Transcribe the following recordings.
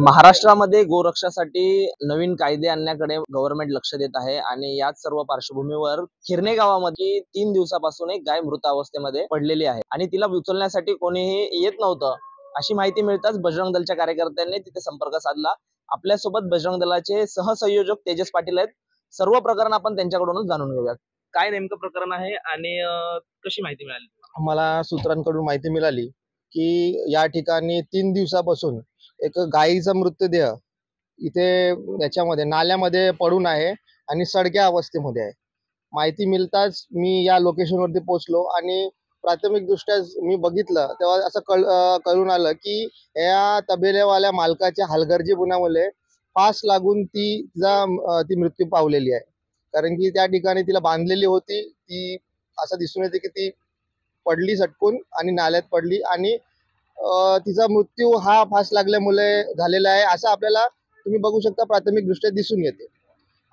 महाराष्ट्रामध्ये गोरक्षासाठी नवीन कायदे आणण्याकडे गव्हर्नमेंट लक्ष देत आहे आणि याच सर्व पार्श्वभूमीवर खिरणे गावामध्ये 3 दिवसापासून एक गाय मृत अवस्थेमध्ये पडलेली आहे आणि तिला उचलण्यासाठी कोणीही येत नव्हतं। अशी माहिती मिळताच बजरंग दलच्या कार्यकर्त्यांनी तिथे संपर्क साधला। आपल्यासोबत बजरंग दलाचे सहसंयोजक तेजस पाटील आहेत। सर्व प्रकरण आपण त्यांच्याकडूनच जाणून घेऊयात। काय नेमकं प्रकरण आहे आणि कशी माहिती मिळाली? मला सूत्रांकडून माहिती मिळाली की या ठिकाणी 3 दिवसापासून एक गायीचा मृतदेह इथे याच्यामध्ये नाल्यामध्ये पडून आहे आणि सडक्या अवस्थेमध्ये आहे। माहिती मिळताच मी या लोकेशनवरती पोहोचलो आणि प्राथमिकदृष्ट्या मी बघितलं तेव्हा असं कळून आलं की या तबेलेवाल्या मालकाच्या हलगर्जीपणामुळे फास लागून ती मृत्यू पावलेली आहे। कारण की त्या ठिकाणी तिला बांधलेली होती, ती असं दिसून येते की ती पडली सटकून आणि नाल्यात पडली आणि तिचा मृत्यू हा फास लागल्यामुळे झालेला आहे असं आपल्याला तुम्ही बघू शकता प्राथमिकदृष्ट्या दिसून येते।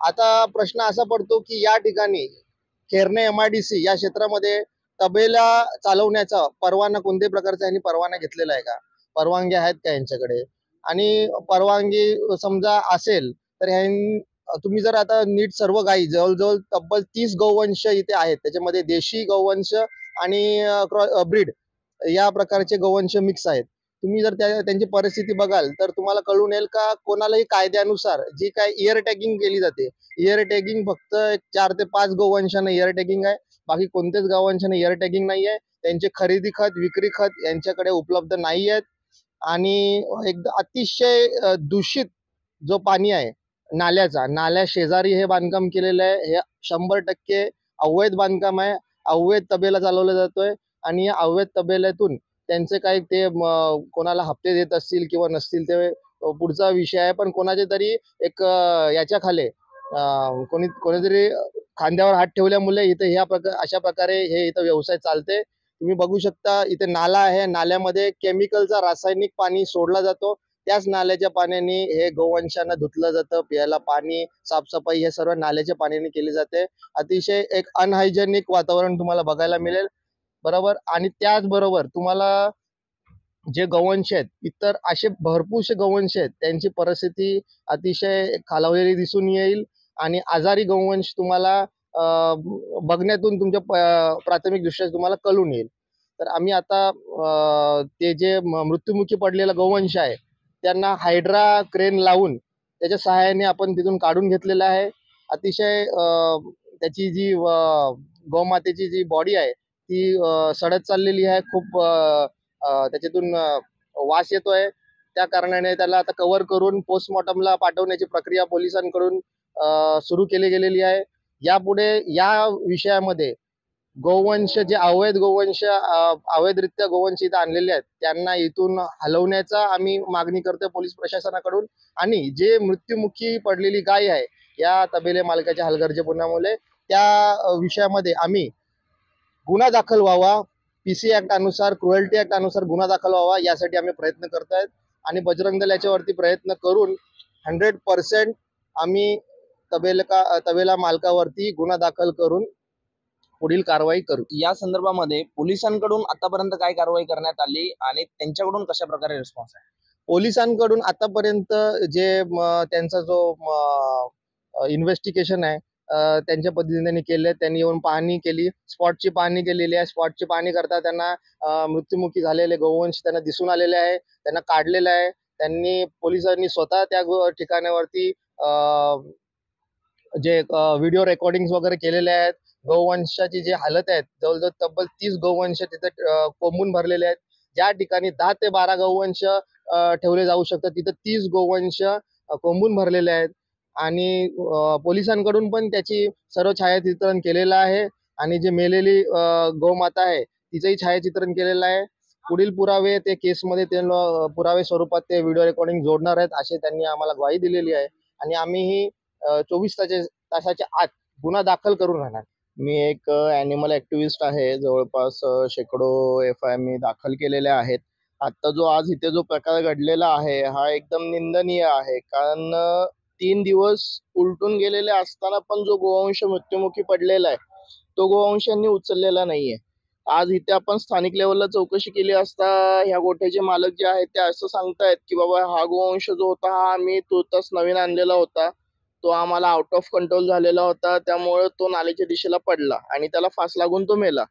आता प्रश्न असा पडतो की या ठिकाणी खिरणे MIDC या क्षेत्रामध्ये तबेला चालवण्याचा परवाना कोणत्याही प्रकारचा यांनी परवाना घेतलेला आहे का, परवानगी आहेत का यांच्याकडे? आणि परवानगी समजा असेल तर तुम्ही जर आता नीट सर्व गायी जवळजवळ तब्बल 30 गौवंश इथे आहेत, त्याच्यामध्ये देशी गौवंश आणि ब्रीड या प्रकारचे गौवंश मिक्स आहेत। तुम्ही जर त्यांची परिस्थिती बघाल तर तुम्हाला कळून येईल का कोणालाही कायद्यानुसार जी काय इयर टॅगिंग केली जाते, इयर टॅगिंग फक्त 4 ते 5 गौवंशांना इयर टॅगिंग आहे, बाकी कोणत्याच गौवंशांना इयर टॅगिंग नाही आहे। त्यांचे खरेदी खत विक्री खत यांच्याकडे उपलब्ध नाही आहेत आणि एकदम अतिशय दूषित जो पाणी आहे नाल्या शेजारी हे बांधकाम केलेलं आहे। हे 100% अवैध बांधकाम आहे, अवैध तबेला चालवला जातोय आणि या अवैध तबेल्यातून त्यांचे काही ते कोणाला हप्ते देत असतील किंवा नसतील ते पुढचा विषय आहे। पण कोणाचे तरी एक याच्या खाली कोणीतरी खांद्यावर हात ठेवल्यामुळे इथे अशा प्रकारे हे इथं व्यवसाय चालते। तुम्ही बघू शकता इथे नाला आहे, नाल्यामध्ये केमिकलचा रासायनिक पाणी सोडला जातो, त्याच नाल्याच्या पाण्याने हे गौवंशांना धुतलं जातं, प्यायला पाणी, साफसफाई हे सर्व नाल्याच्या पाण्याने केली जाते। अतिशय एक अनहायजेनिक वातावरण तुम्हाला बघायला मिळेल, बरोबर। आणि त्याचबरोबर तुम्हाला जे गौवंश आहेत, इतर असे भरपूरसे गौवंश आहेत, त्यांची परिस्थिती अतिशय खालावलेली दिसून येईल आणि आजारी गौवंश तुम्हाला बघण्यातून तुमच्या प्राथमिक दृष्ट्या तुम्हाला कळून येईल। तर आम्ही आता ते जे मृत्युमुखी पडलेला गौवंश आहे त्यांना हायड्रा क्रेन लावून त्याच्या सहाय्याने आपण तिथून काढून घेतलेलं आहे। अतिशय त्याची जी गौमातेची जी बॉडी आहे ती सडत चाललेली आहे, खूप त्याच्यातून वास येतोय। त्या कारणाने त्याला आता कव्हर करून पोस्टमॉर्टमला पाठवण्याची प्रक्रिया पोलिसांकडून सुरू केली गेलेली आहे। यापुढे या विषयामध्ये गौवंश जे अवैध गौवंश अवैधरित्या गौवंश इथं आणलेले आहेत त्यांना इथून हलवण्याचा आम्ही मागणी करतोय पोलीस प्रशासनाकडून। आणि जे मृत्युमुखी पडलेली गाय आहे या तबेले मालकाच्या हलगर्जीपणामुळे त्या विषयामध्ये आम्ही गुन्हा दाखल व्हावा, PC ऍक्ट अनुसार, क्रुएल्टी ऍक्ट अनुसार गुन्हा दाखल व्हावा यासाठी आम्ही प्रयत्न करतोय आणि बजरंग दल याच्यावरती प्रयत्न करून 100% आम्ही तबेला मालकावरती गुन्हा दाखल करून पुढील कारवाई करू। या संदर्भामध्ये पोलिसांकडून आतापर्यंत काय कारवाई करण्यात आली आणि त्यांच्याकडून कशा प्रकारे रिस्पॉन्स आहे? पोलिसांकडून आतापर्यंत जे त्यांचा जो इन्व्हेस्टिगेशन आहे त्यांच्या पद्धतीने केले, त्यांनी येऊन पाहणी केली, स्पॉटची पाहणी केलेली आहे। स्पॉटची पाहणी करता त्यांना मृत्युमुखी झालेले गौवंश त्यांना दिसून आलेले आहे, त्यांना काढलेलं आहे। त्यांनी पोलिसांनी स्वतः त्या ठिकाणावरती जे व्हिडिओ रेकॉर्डिंग्स वगैरे केलेले आहेत। गौवंशाची जी हालत आहे, जवळजवळ तब्बल 30 गौवंश तिथे कोंबून भरलेले आहेत। ज्या ठिकाणी 10 ते 12 गौवंश ठेवले जाऊ शकतात तिथे 30 गौवंश कोंबून भरलेले आहेत आणि पोलिसांकडून पण त्याची सर्व छायाचित्रण केलेलं आहे आणि जे मेलेली गौमाता आहे तिचंही छायाचित्रण केलेलं आहे। पुढील पुरावे ते केसमध्ये ते पुरावे स्वरूपात ते व्हिडिओ रेकॉर्डिंग जोडणार आहेत असे त्यांनी आम्हाला ग्वाही दिलेली आहे आणि आम्हीही 24 तासाच्या आत गुन्हा दाखल करून राहणार। मी एक ॲनिमल ॲक्टिव्हिस्ट आहे, जवळपास शेकडो FIR मी दाखल केलेल्या आहेत। आता जो आज इथे जो प्रकार घडलेला आहे हा एकदम निंदनीय आहे, कारण 3 दिवस उलटून गेलेले असताना पण जो गोवंश मृत्युमुखी पडलेला आहे तो गोवंशांनी उचललेला नाहीये। आज इथे आपण स्थानिक लेवलला चौकशी केली असता ह्या गोठ्याचे मालक जे आहेत ते असं सांगतायत की बाबा हा गोवंश जो होता हा आम्ही तुर्तास नवीन आणलेला होता, तो आम्हाला आउट ऑफ कंट्रोल झालेला होता, त्यामुळे तो नाल्याच्या दिशेला पडला आणि त्याला फास लागून तो मेला.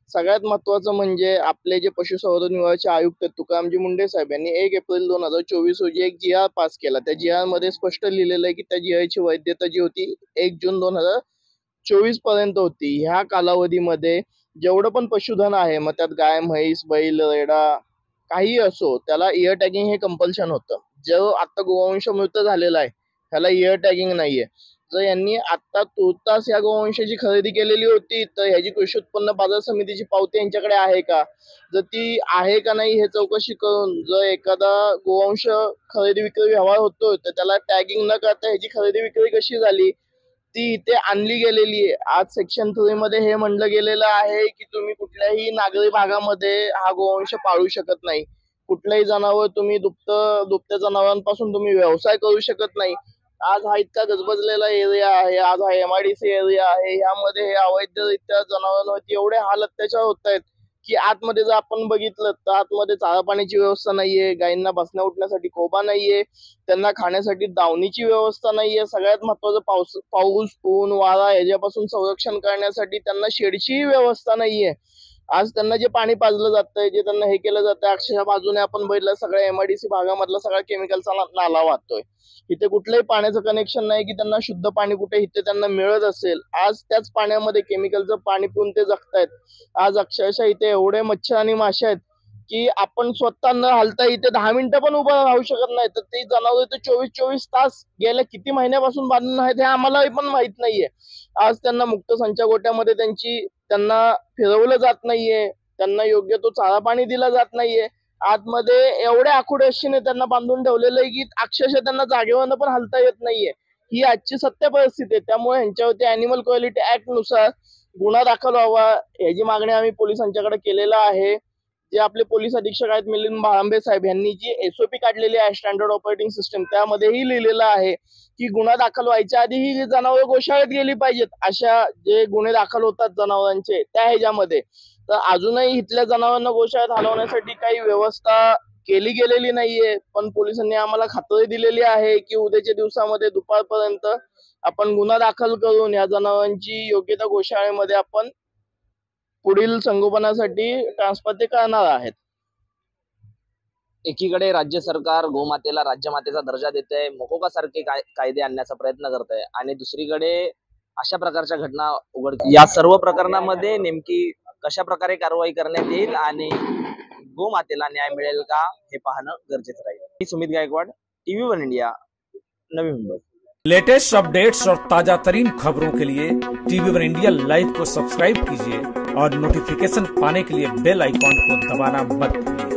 सगळ्यात महत्वाचं म्हणजे आपले जे पशुसंवर्धन विभागाचे आयुक्त तुकारामजी मुंडे साहेब यांनी 1 एप्रिल 2024 रोजी एक GR पास केला. त्या GR मध्ये स्पष्ट लिहिलेलं आहे की त्या GR ची वैधता जी होती 1 जून 2024 पर्यंत होती. ह्या कालावधीमध्ये जेवढं पण पशुधन आहे, मग त्यात गाय, म्हैस, बैल, रेडा काही असो, त्याला इयर टॅगिंग हे कंपल्शन होतं. जो आता गोवंश मृत झालेला आहे त्याला इयर टॅगिंग नाहीये. जर यांनी आता तुर्तास या गोवंशाची खरेदी केलेली होती तर ह्याची कृषी उत्पन्न बाजार समितीची पावती यांच्याकडे आहे का, जर ती आहे का नाही हे चौकशी करून जर एखादा गोवंश खरेदी विक्री व्यवहार होतोय तर त्याला टॅगिंग न करता ह्याची खरेदी विक्री कशी झाली ती इथे आणली गेलेली आहे. आज सेक्शन 3 मध्ये हे म्हणलं गेलेलं आहे की तुम्ही कुठल्याही नागरी भागामध्ये हा गोवंश पाळू शकत नाही. कुठलंही जनावर तुम्ही दुभत्या जनावरांपासून तुम्ही व्यवसाय करू शकत नाही. आज हा इतका गजबजलेला एरिया आहे, आज हा MIDC एरिया आहे, यामध्ये हे अवैधरित्या जनावरांवरती एवढे हाल अत्याचार होत आहेत की आतमध्ये जर आपण बघितलं तर आतमध्ये चारा पाण्याची व्यवस्था नाहीये, गायींना बसण्या उठण्यासाठी कोबा नाहीये, त्यांना खाण्यासाठी दावणीची व्यवस्था नाहीये. सगळ्यात महत्वाचं पाऊस ऊन वारा याच्यापासून संरक्षण करण्यासाठी त्यांना शेडचीही व्यवस्था नाहीये. आज त्यांना जे पाणी पाजलं जातंय, जे त्यांना हे केलं जातंय, अक्षरशः बाजूने आपण बघितलं सगळ्या MIDC भागामधला सगळा केमिकलचा नाला वाहतोय. इथे कुठलंही पाण्याचं कनेक्शन नाही की त्यांना शुद्ध पाणी कुठे इथे त्यांना मिळत असेल. आज त्याच पाण्यामध्ये केमिकलचं पाणी पिऊन ते जगतायत. आज अक्षरशः इथे एवढे मच्छर आणि मासे आहेत की आपण स्वतः न हालता इथे 10 मिनिटं पण उभं राहू शकत नाही. तर ते जनावर इथे 24 तास गेल्या किती महिन्यापासून बांधून आहेत हे आम्हाला पण माहित नाहीये. आज त्यांना मुक्त संचा गोट्यामध्ये त्यांना फिरवलं जात नाहीये, त्यांना योग्य तो चारा पाणी दिला जात नाहीये. आतमध्ये एवढ्या आखुड अशीने त्यांना बांधून ठेवलेलं आहे की अक्षरशः त्यांना जागेवरनं पण हलता येत नाहीये. ही आजची सत्य परिस्थिती आहे. त्यामुळे ह्यांच्यावरती अॅनिमल क्वालिटी ऍक्ट नुसार गुन्हा दाखल व्हावा याची मागणी आम्ही पोलिसांच्याकडे केलेला आहे. जे आपले पोलीस अधीक्षक आहेत मिलिंद भाळंबे साहेब यांनी जी SOP काढलेली आहे स्टँडर्ड ऑपरेटिंग सिस्टम, त्यामध्येही लिहिलेलं आहे की गुन्हा दाखल व्हायच्या आधी ही जनावर गोशाळेत गेली पाहिजेत. अशा जे गुन्हे दाखल होतात जनावरांचे त्या ह्याच्यामध्ये तर अजूनही इथल्या जनावरांना गोशाळेत हलवण्यासाठी काही व्यवस्था केली गेलेली नाहीये. पण पोलिसांनी आम्हाला खात्री दिलेली आहे की उद्याच्या दिवसामध्ये दुपारपर्यंत आपण गुन्हा दाखल करून या जनावरांची योग्य त्या गोशाळेमध्ये आपण पुढील संगोपनासाठी ट्रान्सफर ते करणार आहेत. एकीकडे राज्य सरकार गोमातेला राज्यमातेचा दर्जा देते, मोकोका सारखे कायदे आणण्याचा प्रयत्न करत आहे आणि दुसरीकडे अशा प्रकारच्या घटना उघडकीस. या सर्व प्रकरणामध्ये नेमकी कशा प्रकारे कारवाई करण्यात येईल आणि गोमातेला न्याय मिळेल का हे पाहणं गरजेचं राहील. मी Sumit Gaikwad, TV1 India, Navi Mumbai. Latest updates और ताजा तरीन खबरों के लिए TV1 इंडिया लाइव को सब्सक्राइब कीजिए और नोटिफिकेशन पाने के लिए बेल आइकॉन को दबाना मत भूलिए।